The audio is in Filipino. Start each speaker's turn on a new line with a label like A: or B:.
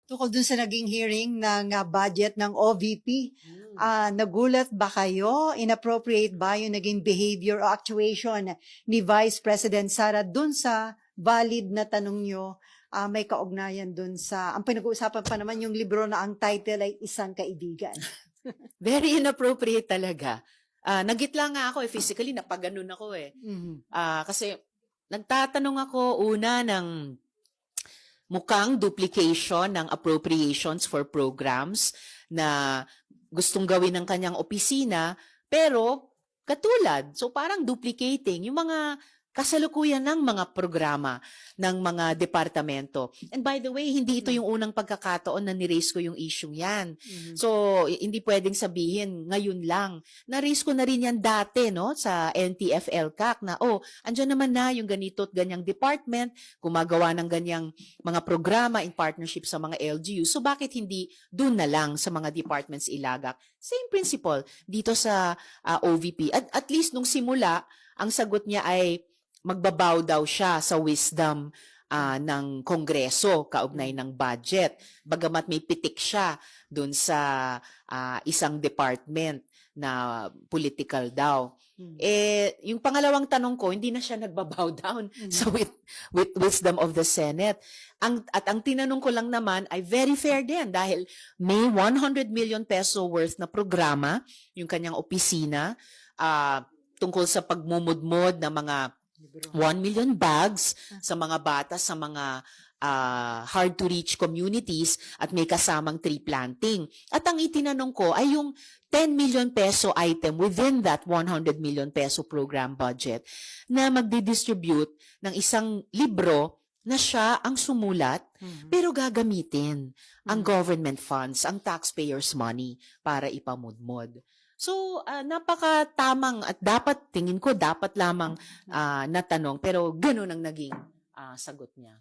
A: Tungkol dun sa naging hearing ng budget ng OVP,
B: Hmm.
A: nagulat ba kayo? Inappropriate ba yung naging behavior o actuation ni Vice President Sara dun sa valid na tanong nyo? May kaugnayan dun sa, ang pinag-uusapan pa naman yung libro na ang title ay Isang Kaibigan.
B: Very inappropriate talaga. Nagitla nga ako physically napaganon ako
A: Mhm.
B: Kasi nagtatanong ako una ng mukhang duplication ng appropriations for programs na gustong gawin ng kanyang opisina, pero katulad, so parang duplicating yung mga kasalukuyan ng mga programa ng mga departamento. And by the way, hindi ito yung unang pagkakataon na ni-raise ko yung issue yan.
A: Mhm.
B: So, hindi pwedeng sabihin ngayon lang. Na-raise ko na rin yan dati, no, sa NTF-LCAC na, andyan naman na yung ganito at ganyang department, gumagawa ng ganyang mga programa in partnership sa mga LGU. So bakit hindi doon na lang sa mga departments ilagak? Same principle dito sa OVP. At least nung simula, ang sagot niya ay magbabaw daw siya sa wisdom ng Kongreso kaugnay ng budget. Bagamat may pitik siya doon sa isang department na political daw. Yung pangalawang tanong ko, hindi na siya nagbabow down sa with wisdom of the Senate. Ang tinanong ko lang naman ay very fair din dahil may 100 million peso worth na programa, yung kanyang opisina, tungkol sa pagmumudmod ng mga 1 million bags sa mga bata sa mga hard-to-reach communities at may kasamang tree planting. At ang itinanong ko ay yung 10 million peso item within that 100 million peso program budget na magdi-distribute ng isang libro na siya ang sumulat pero gagamitin ang government funds, ang taxpayers' money para ipamudmod. So, napakatamang at tingin ko dapat lamang natanong pero gano'n ang naging sagot niya.